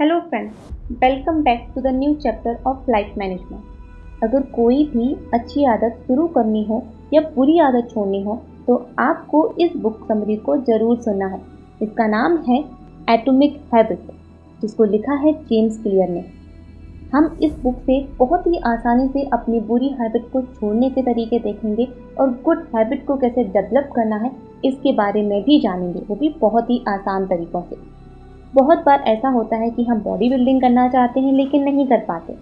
Hello friends, welcome back to the new chapter of life management. अगर कोई भी अच्छी आदत शुरू करनी हो या बुरी आदत छोड़नी हो तो आपको इस बुक समरी को ज़रूर सुनना है। इसका नाम है एटॉमिक हैबिट, जिसको लिखा है जेम्स क्लियर ने। हम इस बुक से बहुत ही आसानी से अपनी बुरी हैबिट को छोड़ने के तरीके देखेंगे और गुड हैबिट को कैसे डेवलप करना है इसके बारे में भी जानेंगे, वो भी बहुत ही आसान तरीक़ों से। बहुत बार ऐसा होता है कि हम बॉडी बिल्डिंग करना चाहते हैं लेकिन नहीं कर पाते,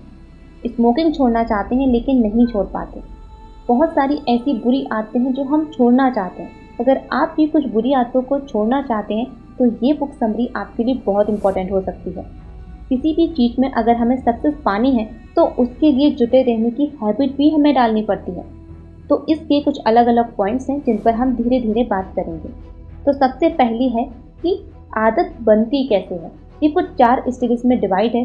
स्मोकिंग छोड़ना चाहते हैं लेकिन नहीं छोड़ पाते। बहुत सारी ऐसी बुरी आदतें हैं जो हम छोड़ना चाहते हैं। अगर आप भी कुछ बुरी आदतों को छोड़ना चाहते हैं तो ये बुक समरी आपके लिए बहुत इंपॉर्टेंट हो सकती है। किसी भी चीज़ में अगर हमें सक्सेस पानी है तो उसके लिए जुटे रहने की हैबिट भी हमें डालनी पड़ती है। तो इसके कुछ अलग अलग पॉइंट्स हैं जिन पर हम धीरे धीरे बात करेंगे। तो सबसे पहली है कि आदत बनती कैसे है। ये कुछ 4 स्टेजेस में डिवाइड है।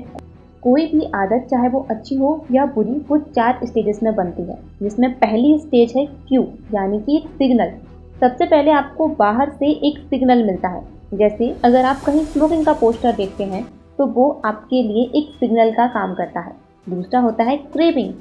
कोई भी आदत चाहे वो अच्छी हो या बुरी, वो 4 स्टेजेस में बनती है, जिसमें पहली स्टेज है क्यू, यानी कि एक सिग्नल। सबसे पहले आपको बाहर से एक सिग्नल मिलता है। जैसे अगर आप कहीं स्मोकिंग का पोस्टर देखते हैं तो वो आपके लिए एक सिग्नल का काम करता है। दूसरा होता है क्रेविंग।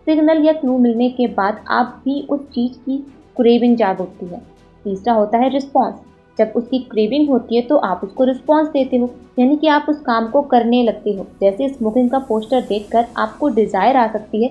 सिग्नल या क्लू मिलने के बाद आप भी उस चीज़ की क्रेविंग जाग उठती है। तीसरा होता है रिस्पॉन्स। जब उसकी क्रेविंग होती है तो आप उसको रिस्पॉन्स देते हो, यानी कि आप उस काम को करने लगते हो। जैसे स्मोकिंग का पोस्टर देखकर आपको डिज़ायर आ सकती है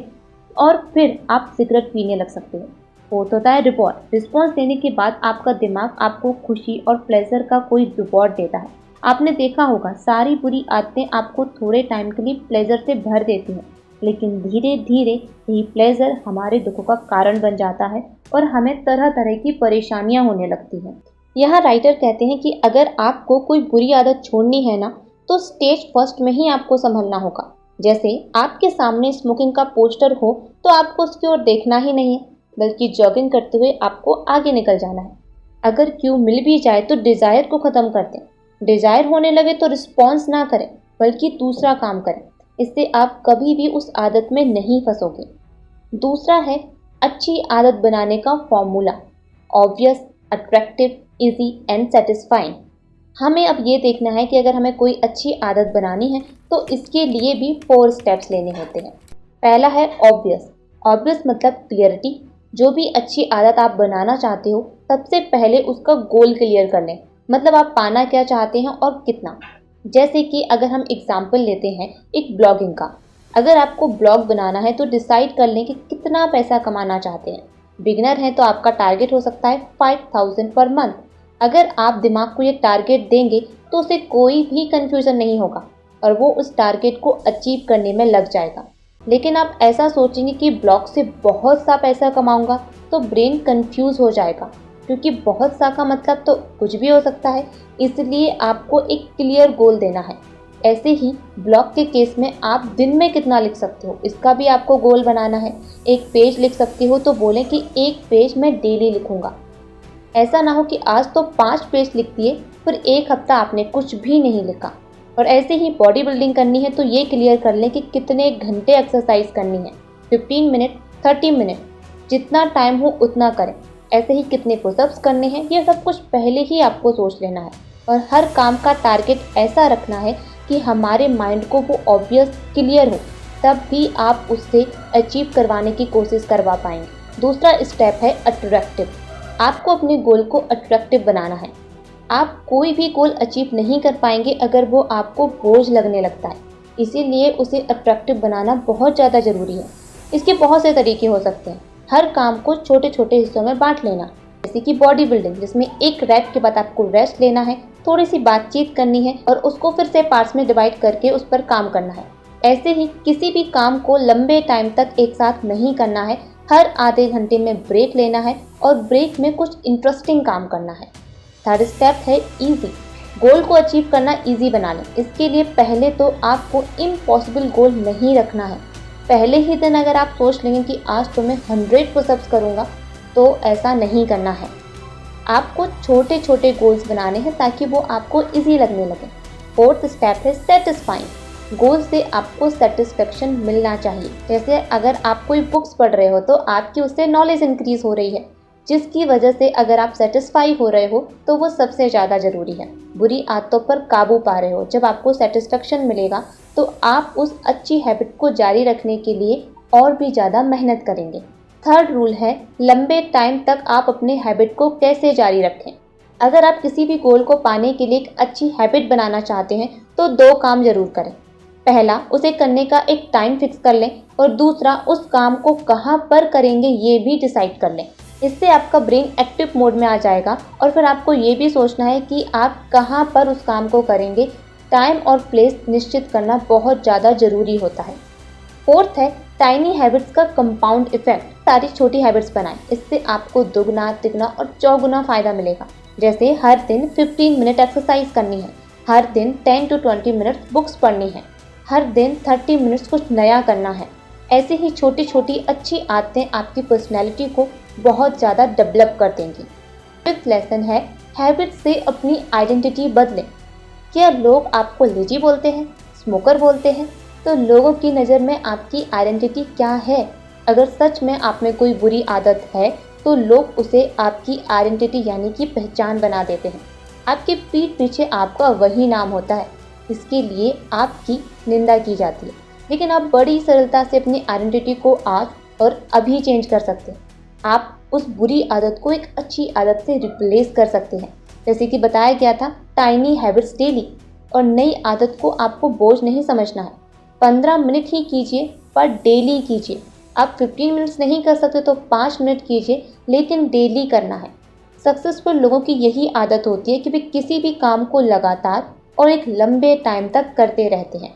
और फिर आप सिगरेट पीने लग सकते हो। फोर्थ होता है रिवॉर्ड। रिस्पॉन्स देने के बाद आपका दिमाग आपको खुशी और प्लेजर का कोई रिवॉर्ड देता है। आपने देखा होगा, सारी बुरी आदतें आपको थोड़े टाइम के लिए प्लेजर से भर देती हैं, लेकिन धीरे धीरे यही प्लेजर हमारे दुखों का कारण बन जाता है और हमें तरह तरह की परेशानियां होने लगती हैं। यहाँ राइटर कहते हैं कि अगर आपको कोई बुरी आदत छोड़नी है ना, तो स्टेज फर्स्ट में ही आपको संभलना होगा। जैसे आपके सामने स्मोकिंग का पोस्टर हो तो आपको उसकी ओर देखना ही नहीं है, बल्कि जॉगिंग करते हुए आपको आगे निकल जाना है। अगर क्यू मिल भी जाए तो डिज़ायर को ख़त्म कर दें। डिज़ायर होने लगे तो रिस्पॉन्स ना करें, बल्कि दूसरा काम करें। इससे आप कभी भी उस आदत में नहीं फंसोगे। दूसरा है अच्छी आदत बनाने का formula, obvious, attractive, easy and satisfying. हमें अब ये देखना है कि अगर हमें कोई अच्छी आदत बनानी है तो इसके लिए भी 4 स्टेप्स लेने होते हैं। पहला है ऑब्वियस। ऑब्वियस मतलब क्लियरिटी। जो भी अच्छी आदत आप बनाना चाहते हो, सबसे पहले उसका गोल क्लियर कर लें। मतलब आप पाना क्या चाहते हैं और कितना। जैसे कि अगर हम एग्जाम्पल लेते हैं एक ब्लॉगिंग का, अगर आपको ब्लॉग बनाना है तो डिसाइड कर लें कि कितना पैसा कमाना चाहते हैं। बिगिनर हैं तो आपका टारगेट हो सकता है 5000 पर मंथ। अगर आप दिमाग को ये टारगेट देंगे तो उसे कोई भी कंफ्यूजन नहीं होगा और वो उस टारगेट को अचीव करने में लग जाएगा। लेकिन आप ऐसा सोचेंगे कि ब्लॉग से बहुत सा पैसा कमाऊंगा तो ब्रेन कंफ्यूज हो जाएगा, क्योंकि बहुत सा का मतलब तो कुछ भी हो सकता है। इसलिए आपको एक क्लियर गोल देना है। ऐसे ही ब्लॉग के केस में आप दिन में कितना लिख सकते हो, इसका भी आपको गोल बनाना है। एक पेज लिख सकते हो तो बोलें कि एक पेज मैं डेली लिखूंगा। ऐसा ना हो कि आज तो 5 पेज लिख दिए फिर एक हफ्ता आपने कुछ भी नहीं लिखा। और ऐसे ही बॉडी बिल्डिंग करनी है तो ये क्लियर कर लें कि कितने घंटे एक्सरसाइज करनी है। 15 मिनट, 30 मिनट, जितना टाइम हो उतना करें। ऐसे ही कितने पुशअप्स करने हैं, ये सब कुछ पहले ही आपको सोच लेना है। और हर काम का टारगेट ऐसा रखना है कि हमारे माइंड को वो ऑब्वियस क्लियर हो, तब भी आप उससे अचीव करवाने की कोशिश करवा पाएंगे। दूसरा स्टेप है अट्रैक्टिव। आपको अपने गोल को अट्रैक्टिव बनाना है। आप कोई भी गोल अचीव नहीं कर पाएंगे अगर वो आपको बोझ लगने लगता है। इसीलिए उसे अट्रैक्टिव बनाना बहुत ज़्यादा ज़रूरी है। इसके बहुत से तरीके हो सकते हैं। हर काम को छोटे छोटे हिस्सों में बांट लेना, जैसे कि बॉडी बिल्डिंग, जिसमें एक रैप के बाद आपको रेस्ट लेना है, थोड़ी सी बातचीत करनी है और उसको फिर से पार्ट्स में डिवाइड करके उस पर काम करना है। ऐसे ही किसी भी काम को लंबे टाइम तक एक साथ नहीं करना है। हर आधे घंटे में ब्रेक लेना है और ब्रेक में कुछ इंटरेस्टिंग काम करना है। थर्ड स्टेप है इजी। गोल को अचीव करना इजी बना लें। इसके लिए पहले तो आपको इम्पॉसिबल गोल नहीं रखना है। पहले ही दिन अगर आप सोच लेंगे कि आज तो मैं 100 पुशअप्स करूँगा, तो ऐसा नहीं करना है। आपको छोटे छोटे गोल्स बनाने हैं ताकि वो आपको इजी लगने लगे। फोर्थ स्टेप है सेटिस्फाइंग। गोल से आपको सेटिस्फेक्शन मिलना चाहिए। जैसे अगर आप कोई बुक्स पढ़ रहे हो तो आपकी उससे नॉलेज इंक्रीज हो रही है। जिसकी वजह से अगर आप सेटिस्फाई हो रहे हो तो वो सबसे ज़्यादा ज़रूरी है। बुरी आदतों पर काबू पा रहे हो, जब आपको सेटिस्फेक्शन मिलेगा तो आप उस अच्छी हैबिट को जारी रखने के लिए और भी ज़्यादा मेहनत करेंगे। थर्ड रूल है, लंबे टाइम तक आप अपने हैबिट को कैसे जारी रखें। अगर आप किसी भी गोल को पाने के लिए एक अच्छी हैबिट बनाना चाहते हैं तो 2 काम जरूर करें। पहला, उसे करने का एक टाइम फिक्स कर लें और दूसरा, उस काम को कहाँ पर करेंगे ये भी डिसाइड कर लें। इससे आपका ब्रेन एक्टिव मोड में आ जाएगा और फिर आपको ये भी सोचना है कि आप कहाँ पर उस काम को करेंगे। टाइम और प्लेस निश्चित करना बहुत ज़्यादा ज़रूरी होता है। फोर्थ है, टाइनी हैबिट्स का कंपाउंड इफेक्ट। सारी छोटी हैबिट्स बनाएं, इससे आपको दुगना, तिगुना और चौगुना फ़ायदा मिलेगा। जैसे हर दिन 15 मिनट एक्सरसाइज करनी है, हर दिन 10 to 20 मिनट्स बुक्स पढ़नी है, हर दिन 30 मिनट्स कुछ नया करना है। ऐसे ही छोटी छोटी अच्छी आदतें आपकी पर्सनैलिटी को बहुत ज़्यादा डेवलप कर देंगी। फिफ्थ लेसन है, हैबिट से अपनी आइडेंटिटी बदलें। क्या लोग आपको लेजी बोलते हैं, स्मोकर बोलते हैं, तो लोगों की नज़र में आपकी आइडेंटिटी क्या है? अगर सच में आप में कोई बुरी आदत है तो लोग उसे आपकी आइडेंटिटी यानी कि पहचान बना देते हैं। आपके पीठ पीछे आपका वही नाम होता है, इसके लिए आपकी निंदा की जाती है। लेकिन आप बड़ी सरलता से अपनी आइडेंटिटी को आज और अभी चेंज कर सकते हैं। आप उस बुरी आदत को एक अच्छी आदत से रिप्लेस कर सकते हैं। जैसे कि बताया गया था, टाइनी हैबिट्स डेली। और नई आदत को आपको बोझ नहीं समझना है। 15 मिनट ही कीजिए, पर डेली कीजिए। आप 15 मिनट्स नहीं कर सकते तो 5 मिनट कीजिए, लेकिन डेली करना है। सक्सेसफुल लोगों की यही आदत होती है कि वे किसी भी काम को लगातार और एक लंबे टाइम तक करते रहते हैं।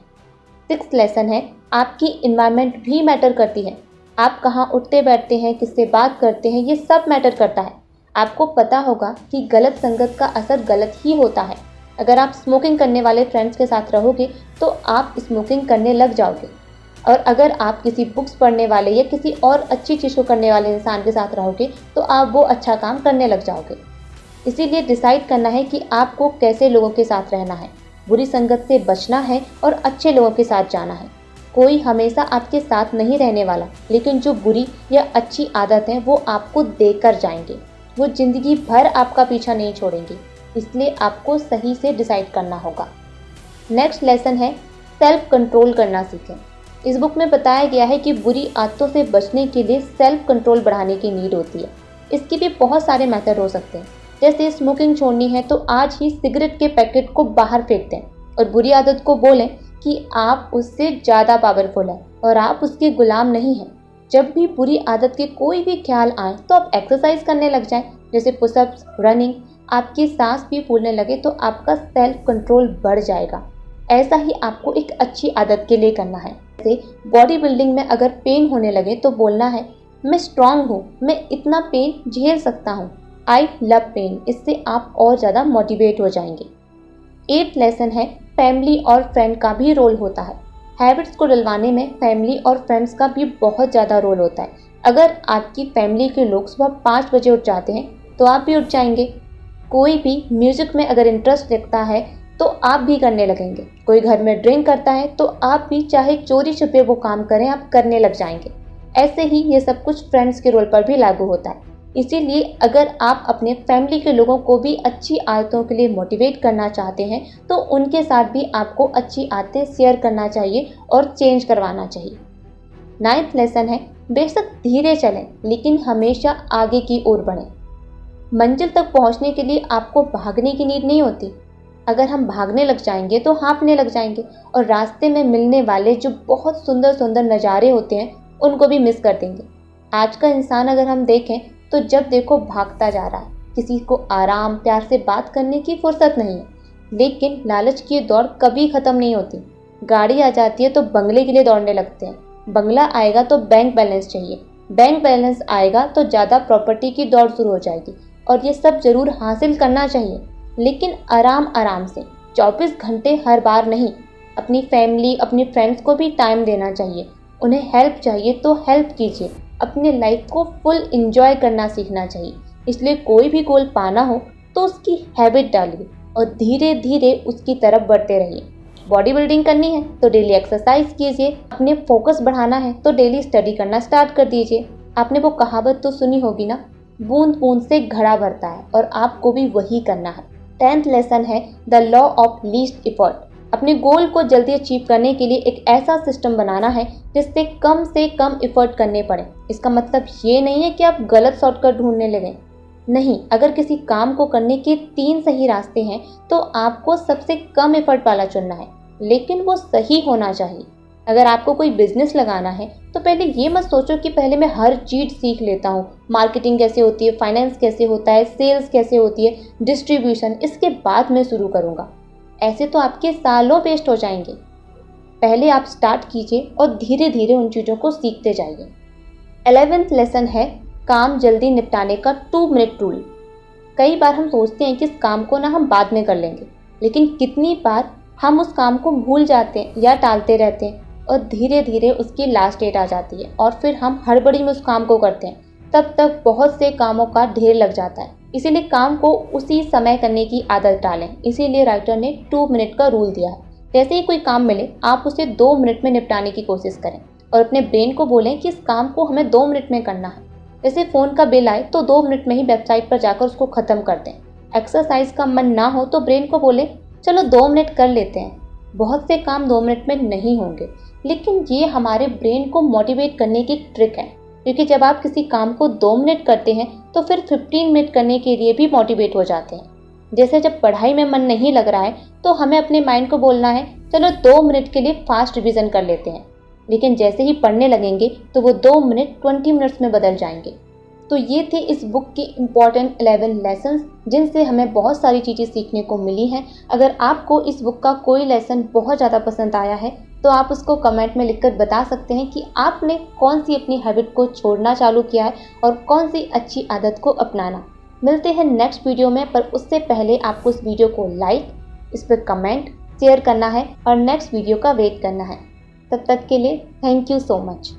सिक्स्थ लेसन है, आपकी इन्वायरमेंट भी मैटर करती है। आप कहाँ उठते बैठते हैं, किससे बात करते हैं, ये सब मैटर करता है। आपको पता होगा कि गलत संगत का असर गलत ही होता है। अगर आप स्मोकिंग करने वाले फ्रेंड्स के साथ रहोगे तो आप स्मोकिंग करने लग जाओगे, और अगर आप किसी बुक्स पढ़ने वाले या किसी और अच्छी चीज़ को करने वाले इंसान के साथ रहोगे तो आप वो अच्छा काम करने लग जाओगे। इसीलिए डिसाइड करना है कि आपको कैसे लोगों के साथ रहना है। बुरी संगत से बचना है और अच्छे लोगों के साथ जाना है। कोई हमेशा आपके साथ नहीं रहने वाला, लेकिन जो बुरी या अच्छी आदत है वो आपको देकर जाएंगे। वो जिंदगी भर आपका पीछा नहीं छोड़ेंगे। इसलिए आपको सही से डिसाइड करना होगा। नेक्स्ट लेसन है, सेल्फ कंट्रोल करना सीखें। इस बुक में बताया गया है कि बुरी आदतों से बचने के लिए सेल्फ कंट्रोल बढ़ाने की नीड होती है। इसके भी बहुत सारे मेथड हो सकते हैं। जैसे स्मोकिंग छोड़नी है तो आज ही सिगरेट के पैकेट को बाहर फेंक दें और बुरी आदत को बोलें कि आप उससे ज़्यादा पावरफुल हैं और आप उसके गुलाम नहीं हैं। जब भी बुरी आदत के कोई भी ख्याल आए तो आप एक्सरसाइज करने लग जाएं, जैसे पुशअप्स, रनिंग। आपकी सांस भी फूलने लगे तो आपका सेल्फ कंट्रोल बढ़ जाएगा। ऐसा ही आपको एक अच्छी आदत के लिए करना है। जैसे बॉडी बिल्डिंग में अगर पेन होने लगे तो बोलना है, मैं स्ट्रांग हूँ, मैं इतना पेन झेल सकता हूँ, आई लव पेन। इससे आप और ज़्यादा मोटिवेट हो जाएंगे। 8th लेसन है, फैमिली और फ्रेंड का भी रोल होता है। हैबिट्स को डलवाने में फैमिली और फ्रेंड्स का भी बहुत ज़्यादा रोल होता है। अगर आपकी फैमिली के लोग सुबह 5 बजे उठ जाते हैं तो आप भी उठ जाएंगे। कोई भी म्यूजिक में अगर इंटरेस्ट रखता है तो आप भी करने लगेंगे। कोई घर में ड्रिंक करता है तो आप भी चाहे चोरी छुपे वो काम करें, आप करने लग जाएंगे। ऐसे ही ये सब कुछ फ्रेंड्स के रोल पर भी लागू होता है। इसीलिए अगर आप अपने फैमिली के लोगों को भी अच्छी आदतों के लिए मोटिवेट करना चाहते हैं तो उनके साथ भी आपको अच्छी आदतें शेयर करना चाहिए और चेंज करवाना चाहिए। 9th लेसन है, बेशक धीरे चलें लेकिन हमेशा आगे की ओर बढ़ें। मंजिल तक पहुंचने के लिए आपको भागने की नीड नहीं होती। अगर हम भागने लग जाएंगे तो हाँफने लग जाएंगे और रास्ते में मिलने वाले जो बहुत सुंदर सुंदर नज़ारे होते हैं उनको भी मिस कर देंगे। आज का इंसान अगर हम देखें तो जब देखो भागता जा रहा है। किसी को आराम, प्यार से बात करने की फुर्सत नहीं है। लेकिन लालच की दौड़ कभी ख़त्म नहीं होती। गाड़ी आ जाती है तो बंगले के लिए दौड़ने लगते हैं। बंगला आएगा तो बैंक बैलेंस चाहिए। बैंक बैलेंस आएगा तो ज़्यादा प्रॉपर्टी की दौड़ शुरू हो जाएगी। और ये सब ज़रूर हासिल करना चाहिए, लेकिन आराम आराम से, 24 घंटे हर बार नहीं। अपनी फैमिली, अपने फ्रेंड्स को भी टाइम देना चाहिए। उन्हें हेल्प चाहिए तो हेल्प कीजिए। अपने लाइफ को फुल इंजॉय करना सीखना चाहिए। इसलिए कोई भी गोल पाना हो तो उसकी हैबिट डालिए और धीरे धीरे उसकी तरफ बढ़ते रहिए। बॉडी बिल्डिंग करनी है तो डेली एक्सरसाइज कीजिए। अपने फोकस बढ़ाना है तो डेली स्टडी करना स्टार्ट कर दीजिए। आपने वो कहावत तो सुनी होगी ना, बूंद बूंद से घड़ा भरता है और आपको भी वही करना है। 10th लेसन है the law of least effort. अपने गोल को जल्दी अचीव करने के लिए एक ऐसा सिस्टम बनाना है जिससे कम से कम इफर्ट करने पड़े। इसका मतलब ये नहीं है कि आप गलत शॉर्टकट ढूंढने लगें। नहीं, अगर किसी काम को करने के 3 सही रास्ते हैं तो आपको सबसे कम एफर्ट वाला चुनना है, लेकिन वो सही होना चाहिए। अगर आपको कोई बिजनेस लगाना है तो पहले ये मत सोचो कि पहले मैं हर चीज़ सीख लेता हूँ, मार्केटिंग कैसे होती है, फाइनेंस कैसे होता है, सेल्स कैसे होती है, डिस्ट्रीब्यूशन, इसके बाद मैं शुरू करूँगा। ऐसे तो आपके सालों वेस्ट हो जाएंगे। पहले आप स्टार्ट कीजिए और धीरे धीरे उन चीज़ों को सीखते जाइए। 11th लेसन है काम जल्दी निपटाने का 2 मिनट रूल। कई बार हम सोचते हैं कि इस काम को ना हम बाद में कर लेंगे, लेकिन कितनी बार हम उस काम को भूल जाते हैं या टालते रहते हैं और धीरे धीरे उसकी लास्ट डेट आ जाती है और फिर हम हड़बड़ी में उस काम को करते हैं। तब तक बहुत से कामों का ढेर लग जाता है। इसीलिए काम को उसी समय करने की आदत डालें। इसीलिए राइटर ने 2 मिनट का रूल दिया है। जैसे ही कोई काम मिले आप उसे 2 मिनट में निपटाने की कोशिश करें और अपने ब्रेन को बोलें कि इस काम को हमें 2 मिनट में करना है। जैसे फ़ोन का बिल आए तो 2 मिनट में ही वेबसाइट पर जाकर उसको ख़त्म कर दें। एक्सरसाइज का मन ना हो तो ब्रेन को बोलें चलो 2 मिनट कर लेते हैं। बहुत से काम 2 मिनट में नहीं होंगे, लेकिन ये हमारे ब्रेन को मोटिवेट करने की ट्रिक है, क्योंकि जब आप किसी काम को 2 मिनट करते हैं तो फिर 15 मिनट करने के लिए भी मोटिवेट हो जाते हैं। जैसे जब पढ़ाई में मन नहीं लग रहा है तो हमें अपने माइंड को बोलना है चलो 2 मिनट के लिए फास्ट रिवीजन कर लेते हैं, लेकिन जैसे ही पढ़ने लगेंगे तो वो 2 मिनट 20 मिनट्स में बदल जाएंगे। तो ये थे इस बुक के इम्पॉर्टेंट 11 लेसन्स, जिनसे हमें बहुत सारी चीज़ें सीखने को मिली हैं। अगर आपको इस बुक का कोई लेसन बहुत ज़्यादा पसंद आया है तो आप उसको कमेंट में लिखकर बता सकते हैं कि आपने कौन सी अपनी हैबिट को छोड़ना चालू किया है और कौन सी अच्छी आदत को अपनाना। मिलते हैं नेक्स्ट वीडियो में, पर उससे पहले आपको इस वीडियो को लाइक, इस पर कमेंट, शेयर करना है और नेक्स्ट वीडियो का वेट करना है। तब तक के लिए थैंक यू सो मच।